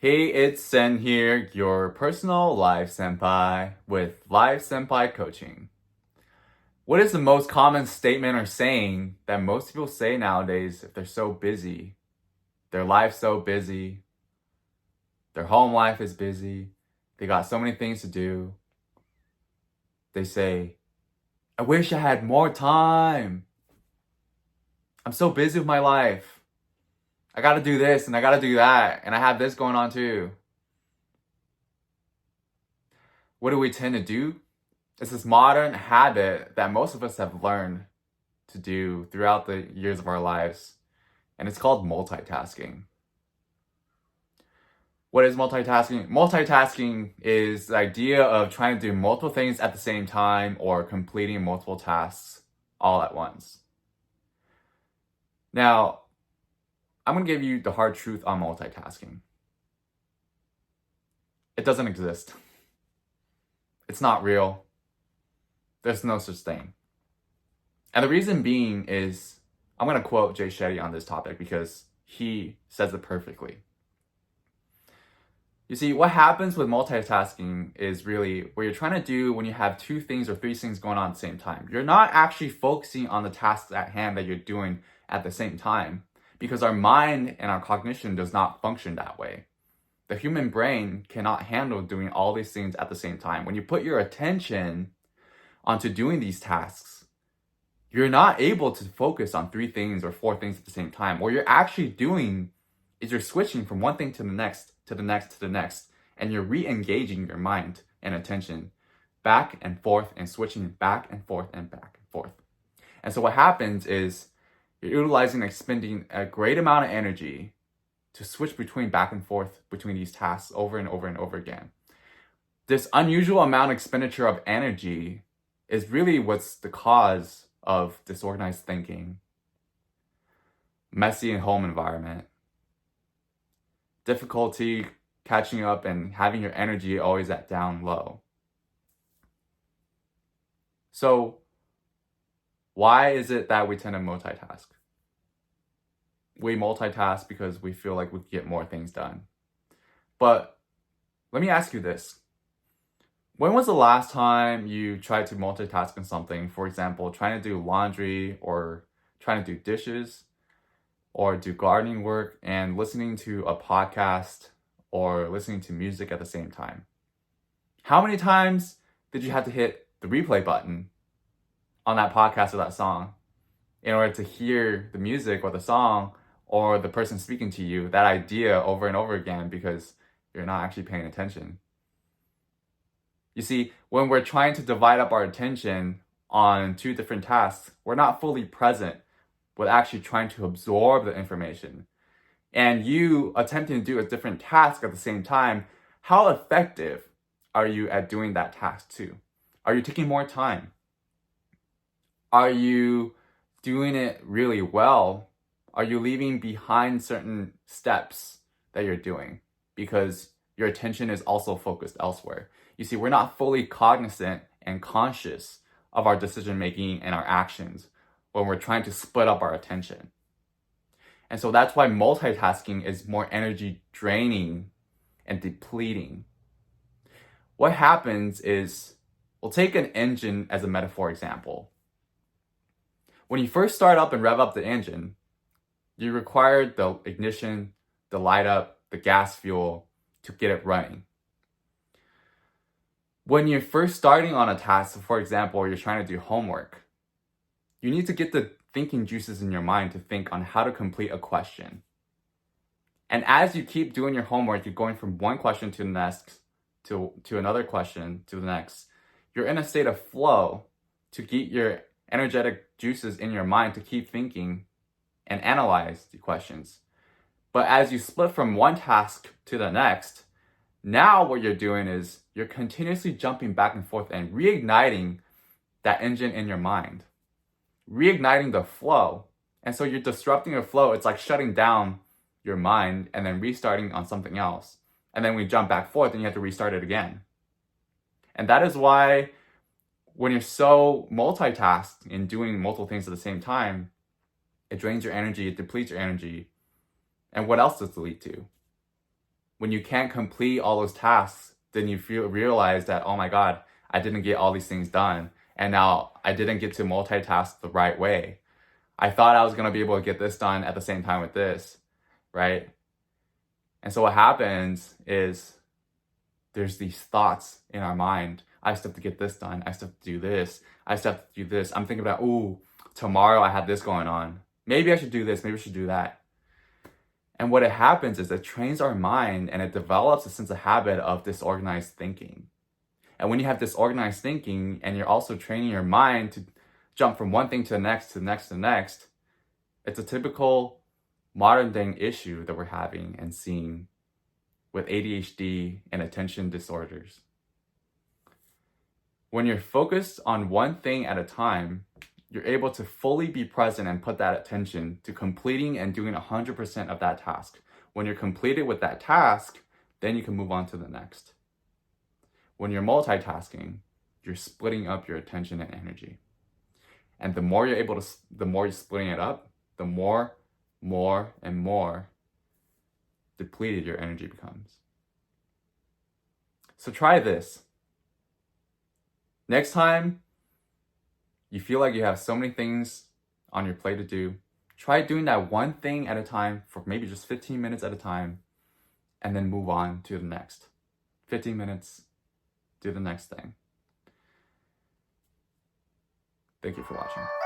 Hey, it's Sen here, your personal life senpai with Life Senpai Coaching. What is the most common statement or saying that most people say nowadays if they're so busy? Their life's so busy, their home life is busy, they got so many things to do. They say, I wish I had more time. I'm so busy with my life. I gotta do this and I gotta do that, and I have this going on too. What do we tend to do? It's this modern habit that most of us have learned to do throughout the years of our lives, and it's called multitasking. What is multitasking? Multitasking is the idea of trying to do multiple things at the same time or completing multiple tasks all at once. Now, I'm going to give you the hard truth on multitasking. It doesn't exist. It's not real. There's no such thing. And the reason being is, I'm going to quote Jay Shetty on this topic because he says it perfectly. You see, what happens with multitasking is really what you're trying to do when you have two things or three things going on at the same time. You're not actually focusing on the tasks at hand that you're doing at the same time because our mind and our cognition does not function that way. The human brain cannot handle doing all these things at the same time. When you put your attention onto doing these tasks, you're not able to focus on three things or four things at the same time. What you're actually doing is you're switching from one thing to the next, to the next, to the next, and you're re-engaging your mind and attention back and forth and switching back and forth and back and forth. And so what happens is you're utilizing, expending a great amount of energy to switch between back and forth between these tasks over and over and over again. This unusual amount of expenditure of energy is really what's the cause of disorganized thinking, messy home environment, difficulty catching up and having your energy always at down low. So why is it that we tend to multitask? We multitask because we feel like we can get more things done. But let me ask you this. When was the last time you tried to multitask on something? For example, trying to do laundry or trying to do dishes or do gardening work and listening to a podcast or listening to music at the same time. How many times did you have to hit the replay button on that podcast or that song in order to hear the music or the song or the person speaking to you, that idea over and over again because you're not actually paying attention? You see, when we're trying to divide up our attention on two different tasks, we're not fully present with actually trying to absorb the information. And you attempting to do a different task at the same time, how effective are you at doing that task too? Are you taking more time? Are you doing it really well? Are you leaving behind certain steps that you're doing because your attention is also focused elsewhere? You see, we're not fully cognizant and conscious of our decision making and our actions when we're trying to split up our attention. And so that's why multitasking is more energy draining and depleting. What happens is, we'll take an engine as a metaphor example. When you first start up and rev up the engine, you require the ignition, the light up, the gas fuel to get it running. When you're first starting on a task, for example, you're trying to do homework, you need to get the thinking juices in your mind to think on how to complete a question. And as you keep doing your homework, you're going from one question to the next, to another question, to the next. You're in a state of flow to get your energetic juices in your mind to keep thinking and analyze the questions. But as you split from one task to the next, now what you're doing is you're continuously jumping back and forth and reigniting that engine in your mind, reigniting the flow. And so you're disrupting the flow. It's like shutting down your mind and then restarting on something else. And then we jump back forth and you have to restart it again. And that is why when you're so multitasked in doing multiple things at the same time, it drains your energy, it depletes your energy. And what else does it lead to? when you can't complete all those tasks, then you realize that, oh my God, I didn't get all these things done. And now I didn't get to multitask the right way. I thought I was going to be able to get this done at the same time with this, right? And so what happens is there's these thoughts in our mind. I still have to get this done. I still have to do this. I still have to do this. I'm thinking about, ooh, tomorrow I have this going on. Maybe I should do this. Maybe I should do that. And what it happens is it trains our mind and it develops a sense of habit of disorganized thinking. And when you have disorganized thinking and you're also training your mind to jump from one thing to the next, to the next, to the next, it's a typical modern day issue that we're having and seeing with ADHD and attention disorders. When you're focused on one thing at a time, you're able to fully be present and put that attention to completing and doing 100% of that task. When you're completed with that task, then you can move on to the next. When you're multitasking, you're splitting up your attention and energy. And the more you're splitting it up, the more and more depleted your energy becomes. So try this. Next time you feel like you have so many things on your plate to do, try doing that one thing at a time for maybe just 15 minutes at a time, and then move on to the next. 15 minutes, do the next thing. Thank you for watching.